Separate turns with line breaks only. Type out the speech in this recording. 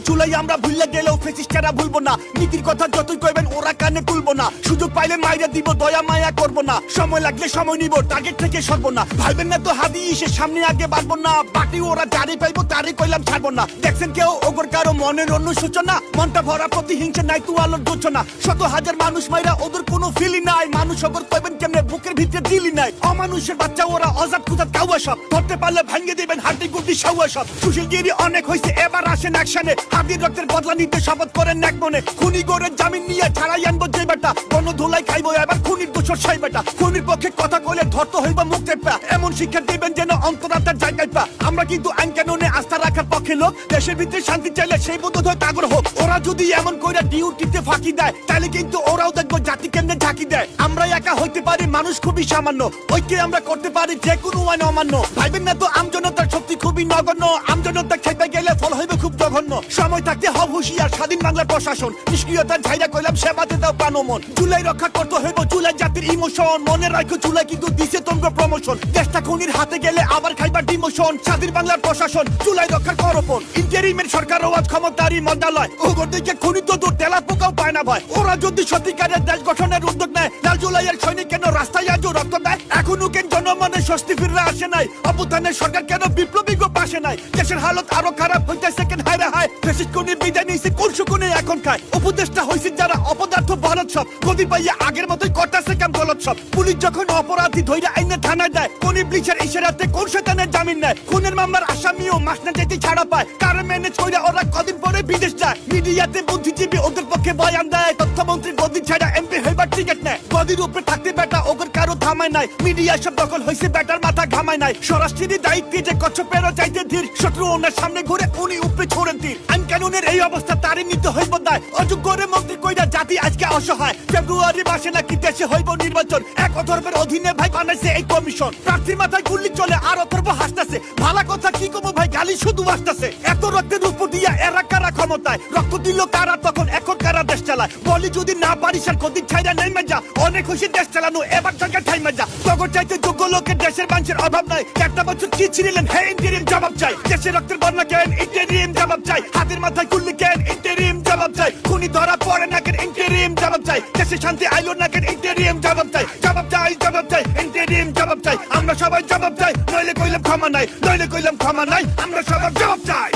জুলাই আমরা ভুললে গেলেও ফেসিস্টারা ভুলবো না। নীতির কথা যতই কইবেন ওরা কানে তুলবো না। সুযোগ পাইলে মাইরা দিব, দয়া মায়া করবো না। সময় লাগলে সময় নিব, টার্গেট থেকে সরবো না। ভাইবেন না তো হাদি এসে সামনে আগে বাড়বো না। বাকি ওরা যারে পাইবো তারে কইলাম ছাড়বো না। দেখছেন কেউ ওগর কারো মনের অন্য সূচনা, মনটা ভরা প্রতিহিংসা নাই তু আলোর গোছনা। শত হাজার মানুষ মাইরা ওদের কোনো ফিলি নাই। মানুষ ওগর কইবেন কেমনে বুকের ভিতরে দিলি নাই। অমানুষের বাচ্চা ওরা অজাত কুজাত কাউয়া সব। ধরতে পারলে ভাঙ্গে দিবেন হাড্ডি গুড্ডি সাউয়া সব। সুশীলগিরি অনেক হয়েছে, এবার আসেন অ্যাকশনে। হাদির রক্তের বদলা নিতে শপথ করেন এক মনে। খুনি গড়ের জামিন নিয়ে ছাড়াই আনবো যে বেটা। গণ ধুলাই খাইবো এবার খুনির দোষর সাই বেটা। খুনির পক্ষে কথা কইলে ধরতে হইব মুক্তের পা। এমন শিক্ষা দিবেন যেন অন্তরাত্মার জায়গায় পা। আমরা কিন্তু আইন কানুনে আস্থা রাখার পক্ষে লোক। দেশের ভিতরে শান্তি চাইলে সেই বোধ হয় তাগর হোক। ওরা যদি এমন কইরা ডিউটিতে ফাঁকি দেয়, তাহলে কিন্তু ওরাও দেখবো জাতি কেমনে ঝাঁকি দেয়। আমরা একা হইতে পারি, মানুষ খুবই সামান্য। ঐক্যে আমরা করতে পারি যে কোনো আইন অমান্য। ভাইবেন না তো আমজনতার শক্তি খুবই নগণ্য। আমজনতা খেতে গেলে ফল হইবে খুব জঘন্য। সময় থাকতে হব হুঁশিয়ার, স্বাধীন বাংলার প্রশাসন। নিষ্ক্রিয়তার ঝাইরা কইলাম সেবাতে দাও প্রাণ মন। জুলাই রক্ষা করতে হইব জুলাই জাতির ইমোশন। মনে রাখো জুলাই কিন্তু দিছে তোমরা প্রমোশন। দেশটা খুনির হাতে গেলে আবার খাইবার ডিমোশন। স্বাধীন বাংলার প্রশাসন জুলাই রক্ষার করপন। ইন্টারিমের সরকার ওয়াজ ক্ষমতারই মন্ত্রণালয়। ওগর দিকে খুনি তো দূর, তেলা পোকাও পায় না ভয়। ওরা যদি সত্যিকারের দেশ গঠনের উদ্যোগ নেয়, লাল জুলাইয়ের সৈনিক কেন রাস্তায় আজও রক্ত দেয়? এখনো কেন জনমনে স্বস্তি ফিরে আসে নাই? অভ্যুত্থানের সরকার কেন বিপ্লবী পাশে নাই? দেশের হালত আরো খারাপ হইতেছে কেন? হায়রে হায় ফেসিস্ট কোনি বিদায় নিয়েছে, কোন সুকুনে এখন খায়। উপদেষ্টা হয়েছে যারা অপদার্থ ভারত সব। গদি পাইয়া আগের মতোই করতেছে কেম গলত সব। পুলিশ যখন অপরাধী ধইরা আইনে থানায় দেয়, কোনি ব্লিচের ইশারাতে কোন শয়তানের জামিন নেয়? খুনের মামলার আসামিও মাস না যেতে ছাড়া পায়। কারণ ম্যানেজ কইরা ওরা কদিন পরে বিদেশ যায়। মিডিয়াতে বুদ্ধিজীবী ওদের পক্ষে বয়ান দেয়। তথ্যমন্ত্রী গদি ছাড়া এমপি হইবার টিকিট নেয়। গদির উপরে থাকতে বেটা ওগর কারো থামায় নাই। মিডিয়া সব দখল হয়েছে, বেটার মাথা ঘামায় নাই। স্বরাষ্ট্রের দায়িত্বে যে কচ্ছপেরও চাইতে ধীর। শত্রু ওনার সামনে ঘুরে উনি উপরে ছোড়েন তীর। আইন কানুনের এই অবস্থা তারই নিতে হইব দায়। অযোগ্যরে মন্ত্রী কইরা জাতি আজকে অসহায়। ফেব্রুয়ারি মাসে নাকি দেশে হইব নির্বাচন। এক অধর্মের অধীনে ভাই বানাইছে এই কমিশন। প্রার্থীর মাথায় গুল্লি চলে আর অথর্ব হাসতেছে। ভালা কথা কি কমো ভাই, গালি শুধু আসতেছে। এত রক্তের উপর দিয়া এরা কারা ক্ষমতায়? রক্ত দিল কারা তখন, এখন কারা দেশ চালায়? বলি যদি না পারিস আর কদিন ছাইরা নেমে যা। অনেক হয়েছে দেশ চালানো, এবার সরকার ঠাইমে যা। তখন চাইতে যোগ্য লোকের দেশের মানুষের অভাব নাই। একটা বছর কি ছিলেন, হ্যাঁ ইন্টারিম জবাব চাই। দেশের রক্তের বন্যা কেন, ইন্টারিম জবাব চাই। হাতের মাথায় গুল্লি কেন, ইন্টারিম জবাব চাই। খুনি ধরা পড়ে না কেন, ইন্টারিম জবাব চাই। দেশে শান্তি আইলো না কেন, ইন্টারিম জবাব চাই। জবাব চাই, জবাব চাই, ইন্টারিম জবাব চাই। আমরা সবাই জবাব চাই, নইলে কইলাম ক্ষমা নাই, নইলে কইলাম ক্ষমা নাই। আমরা সবাই জবাব চাই।